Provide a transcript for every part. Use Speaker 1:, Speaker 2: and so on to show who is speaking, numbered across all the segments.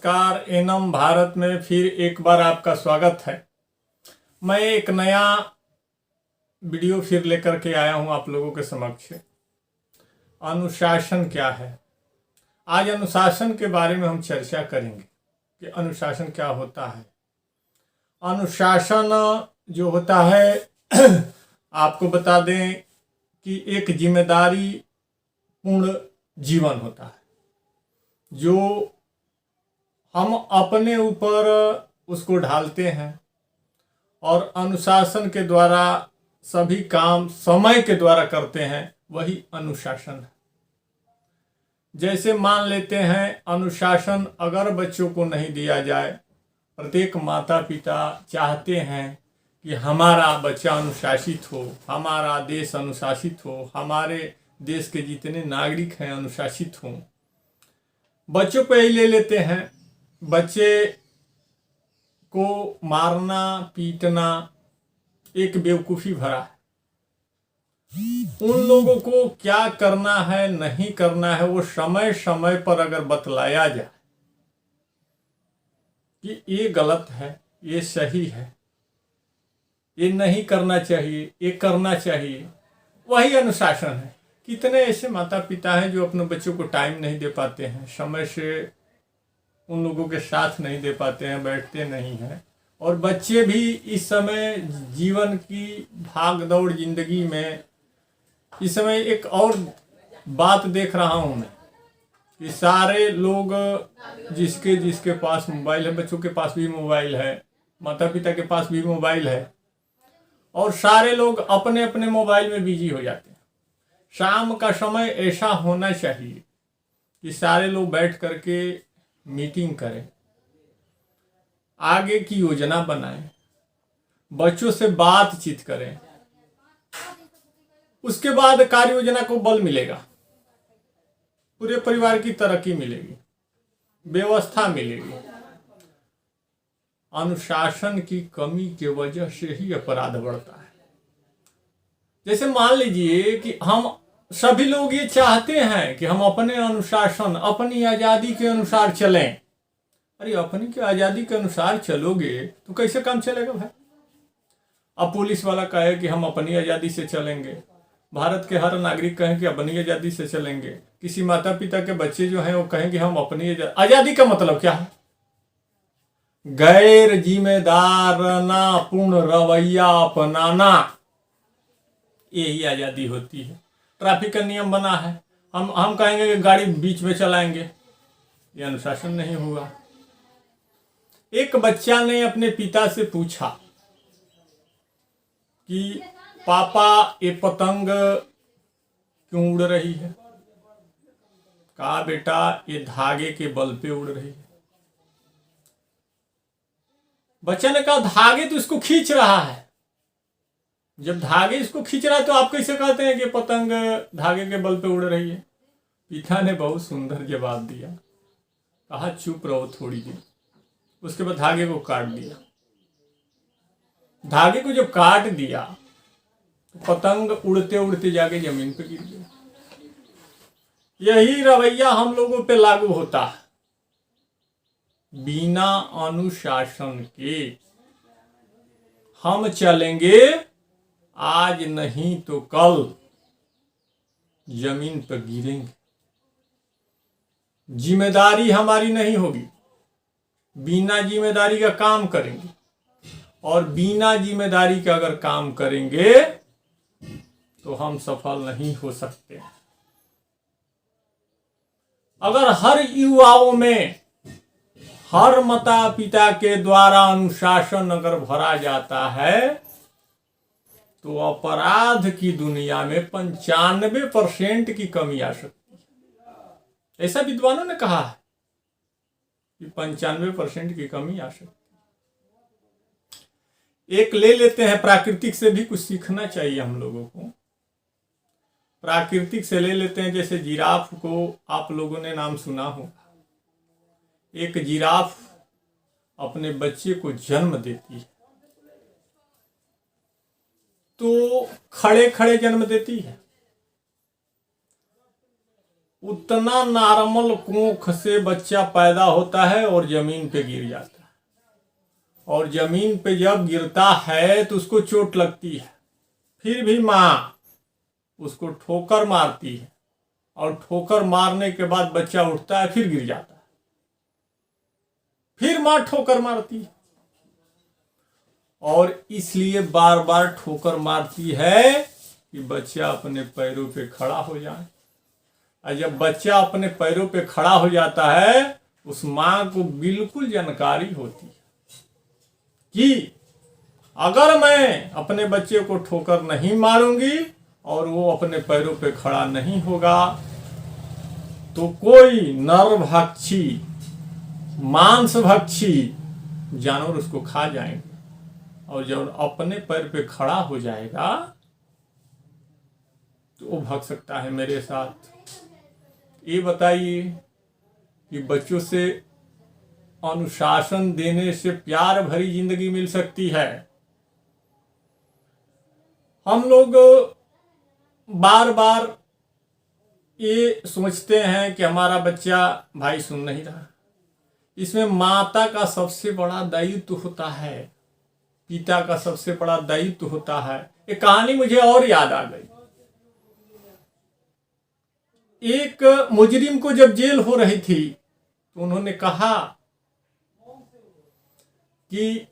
Speaker 1: नमस्कार। एनम भारत में फिर एक बार आपका स्वागत है। मैं एक नया वीडियो फिर लेकर के आया हूं आप लोगों के समक्ष। अनुशासन क्या है? आज अनुशासन के बारे में हम चर्चा करेंगे कि अनुशासन क्या होता है। अनुशासन जो होता है आपको बता दें कि एक जिम्मेदारी पूर्ण जीवन होता है जो हम अपने ऊपर उसको ढालते हैं और अनुशासन के द्वारा सभी काम समय के द्वारा करते हैं, वही अनुशासन है। जैसे मान लेते हैं अनुशासन अगर बच्चों को नहीं दिया जाए, प्रत्येक माता पिता चाहते हैं कि हमारा बच्चा अनुशासित हो, हमारा देश अनुशासित हो, हमारे देश के जितने नागरिक हैं अनुशासित हों। बच्चों पे ही ले लेते हैं। बच्चे को मारना पीटना एक बेवकूफ़ी भरा है। उन लोगों को क्या करना है नहीं करना है वो समय समय पर अगर बतलाया जाए कि ये गलत है, ये सही है, ये नहीं करना चाहिए, ये करना चाहिए, वही अनुशासन है। कितने ऐसे माता पिता हैं जो अपने बच्चों को टाइम नहीं दे पाते हैं, समय से उन लोगों के साथ नहीं दे पाते हैं, बैठते नहीं हैं। और बच्चे भी इस समय जीवन की भाग दौड़ जिंदगी में इस समय एक और बात देख रहा हूं मैं कि सारे लोग जिसके जिसके पास मोबाइल है, बच्चों के पास भी मोबाइल है, माता पिता के पास भी मोबाइल है, और सारे लोग अपने अपने मोबाइल में बिजी हो जाते हैं। शाम का समय ऐसा होना चाहिए कि सारे लोग बैठ करके मीटिंग करें, आगे की योजना बनाएं, बच्चों से बातचीत करें, उसके बाद कार्य योजना को बल मिलेगा, पूरे परिवार की तरक्की मिलेगी, व्यवस्था मिलेगी। अनुशासन की कमी के वजह से ही अपराध बढ़ता है। जैसे मान लीजिए कि हम सभी लोग ये चाहते हैं कि हम अपने अनुशासन, अपनी आज़ादी के अनुसार चलें। अरे अपनी के आज़ादी के अनुसार चलोगे तो कैसे काम चलेगा भाई? अब पुलिस वाला कहे कि हम अपनी आज़ादी से चलेंगे, भारत के हर नागरिक कहें कि अपनी आज़ादी से चलेंगे, किसी माता पिता के बच्चे जो हैं वो कहें कि हम अपनी आज़ादी का मतलब क्या है? गैर जिम्मेदाराना पूर्ण रवैया अपनाना, यही आज़ादी होती है। ट्रैफिक का नियम बना है, हम कहेंगे कि गाड़ी बीच में चलाएंगे, ये अनुशासन नहीं हुआ। एक बच्चा ने अपने पिता से पूछा कि पापा ये पतंग क्यों उड़ रही है? कहा बेटा ये धागे के बल पे उड़ रही है। बच्चा ने कहा धागे तो इसको खींच रहा है। जब धागे इसको खींच रहा है तो आप कैसे कहते हैं कि पतंग धागे के बल पे उड़ रही है? पिता ने बहुत सुंदर जवाब दिया, कहा चुप रहो थोड़ी देर। उसके बाद धागे को काट दिया। धागे को जब काट दिया तो पतंग उड़ते उड़ते जाके जमीन पे गिर गया। यही रवैया हम लोगों पे लागू होता है। बिना अनुशासन के हम चलेंगे, आज नहीं तो कल जमीन पर गिरेंगे। जिम्मेदारी हमारी नहीं होगी, बिना जिम्मेदारी का काम करेंगे, और बिना जिम्मेदारी का अगर काम करेंगे तो हम सफल नहीं हो सकते। अगर हर युवाओं में, हर माता पिता के द्वारा अनुशासन अगर भरा जाता है तो अपराध की दुनिया में 95% की कमी आ सकती है। ऐसा विद्वानों ने कहा है कि 95% की कमी आ सकती है। एक ले लेते हैं, प्राकृतिक से भी कुछ सीखना चाहिए हम लोगों को। प्राकृतिक से ले लेते हैं, जैसे जिराफ को आप लोगों ने नाम सुना होगा। एक जिराफ अपने बच्चे को जन्म देती है तो खड़े खड़े जन्म देती है। उतना नॉर्मल कोख से बच्चा पैदा होता है और जमीन पे गिर जाता है। और जमीन पे जब गिरता है तो उसको चोट लगती है, फिर भी माँ उसको ठोकर मारती है, और ठोकर मारने के बाद बच्चा उठता है, फिर गिर जाता है, फिर माँ ठोकर मारती है। और इसलिए बार बार ठोकर मारती है कि बच्चा अपने पैरों पे खड़ा हो जाए। और जब बच्चा अपने पैरों पे खड़ा हो जाता है, उस माँ को बिल्कुल जानकारी होती है कि अगर मैं अपने बच्चे को ठोकर नहीं मारूंगी और वो अपने पैरों पे खड़ा नहीं होगा तो कोई नरभक्षी, मांसभक्षी जानवर उसको खा जाएंगे। और जब अपने पैर पे खड़ा हो जाएगा तो वो भाग सकता है मेरे साथ। ये बताइए कि बच्चों से अनुशासन देने से प्यार भरी जिंदगी मिल सकती है। हम लोग बार बार ये सोचते हैं कि हमारा बच्चा भाई सुन नहीं रहा। इसमें माता का सबसे बड़ा दायित्व होता है, पिता का सबसे बड़ा दायित्व होता है। एक कहानी मुझे और याद आ गई। एक मुजरिम को जब जेल हो रही थी तो उन्होंने कहा कि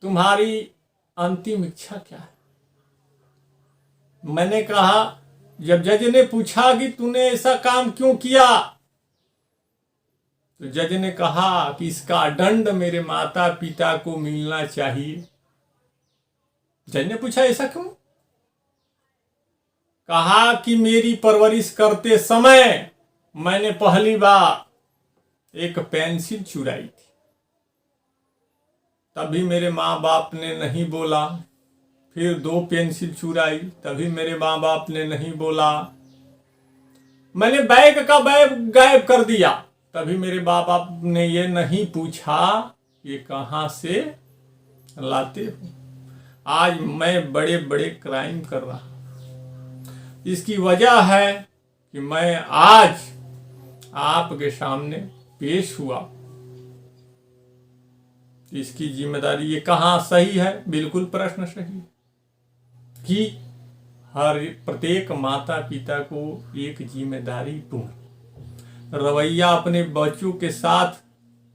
Speaker 1: तुम्हारी अंतिम इच्छा क्या है। मैंने कहा, जब जज ने पूछा कि तूने ऐसा काम क्यों किया, तो जज ने कहा कि इसका दंड मेरे माता पिता को मिलना चाहिए। जज ने पूछा ऐसा क्यों? कहा कि मेरी परवरिश करते समय मैंने पहली बार एक पेंसिल चुराई थी, तभी मेरे माँ बाप ने नहीं बोला। फिर 2 पेंसिल चुराई, तभी मेरे माँ बाप ने नहीं बोला। मैंने बैग का बैग गायब कर दिया, तभी मेरे माँ बाप ने ये नहीं पूछा ये कहाँ से लाते हो। आज मैं बड़े बड़े क्राइम कर रहा हूं। इसकी वजह है कि मैं आज आपके सामने पेश हुआ। इसकी जिम्मेदारी ये कहाँ सही है? बिल्कुल प्रश्न सही है कि हर प्रत्येक माता पिता को एक जिम्मेदारी पूर्ण रवैया अपने बच्चों के साथ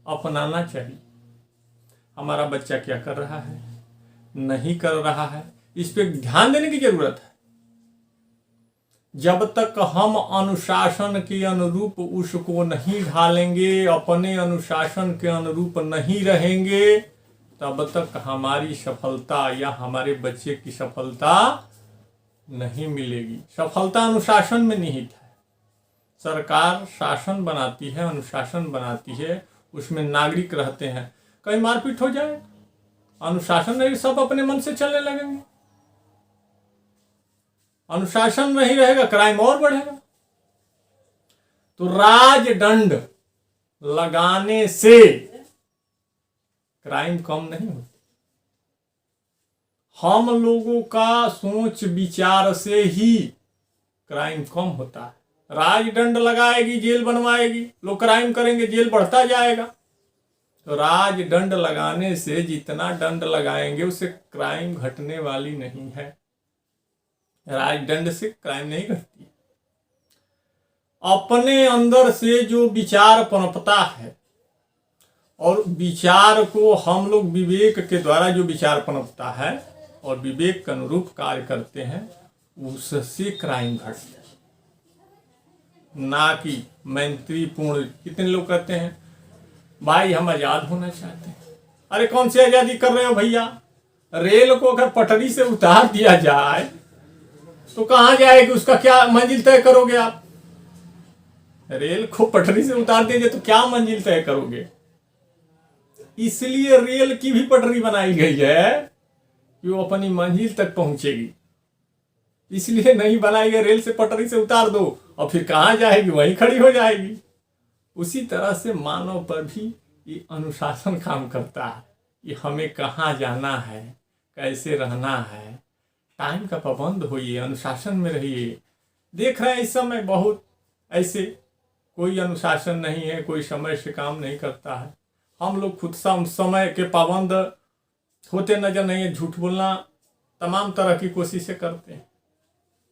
Speaker 1: अपनाना चाहिए। हमारा बच्चा क्या कर रहा है, नहीं कर रहा है, इस पे ध्यान देने की जरूरत है। जब तक हम अनुशासन के अनुरूप उसको नहीं ढालेंगे, अपने अनुशासन के अनुरूप नहीं रहेंगे, तब तक हमारी सफलता या हमारे बच्चे की सफलता नहीं मिलेगी। सफलता अनुशासन में निहित है। सरकार शासन बनाती है, अनुशासन बनाती है, उसमें नागरिक रहते हैं। कहीं मारपीट हो जाए, अनुशासन नहीं, सब अपने मन से चलने लगेंगे। अनुशासन नहीं रहेगा, क्राइम और बढ़ेगा। तो राजदंड लगाने से क्राइम कम नहीं होती। हम लोगों का सोच विचार से ही क्राइम कम होता है। राजदंड लगाएगी, जेल बनवाएगी, लोग क्राइम करेंगे, जेल बढ़ता जाएगा। तो राजदंड लगाने से जितना दंड लगाएंगे उससे क्राइम घटने वाली नहीं है। राजदंड से क्राइम नहीं घटती। अपने अंदर से जो विचार पनपता है, और विचार को हम लोग विवेक के द्वारा जो विचार पनपता है और विवेक के अनुरूप कार्य करते हैं, उससे क्राइम घटता है, ना कि मैत्रीपूर्ण। कितने लोग कहते हैं भाई हम आजाद होना चाहते हैं। अरे कौन सी आजादी कर रहे हो भैया? रेल को अगर पटरी से उतार दिया जाए तो कहां जाएगी? उसका क्या मंजिल तय करोगे आप? रेल को पटरी से उतार दीजिए तो क्या मंजिल तय करोगे? इसलिए रेल की भी पटरी बनाई गई है कि वो अपनी मंजिल तक पहुंचेगी। इसलिए नहीं बनाई गई रेल से पटरी से उतार दो और फिर कहां जाएगी? वहीं खड़ी हो जाएगी। उसी तरह से मानव पर भी ये अनुशासन काम करता है कि हमें कहाँ जाना है, कैसे रहना है। टाइम का पाबंद होइए, अनुशासन में रहिए। देख रहे हैं इस समय बहुत ऐसे कोई अनुशासन नहीं है, कोई समय से काम नहीं करता है। हम लोग खुद समय के पाबंद होते नजर नहीं है, झूठ बोलना तमाम तरह की कोशिशें करते हैं,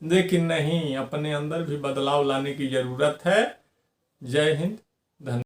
Speaker 1: लेकिन नहीं, अपने अंदर भी बदलाव लाने की जरूरत है। जय हिंद, धन्यवाद।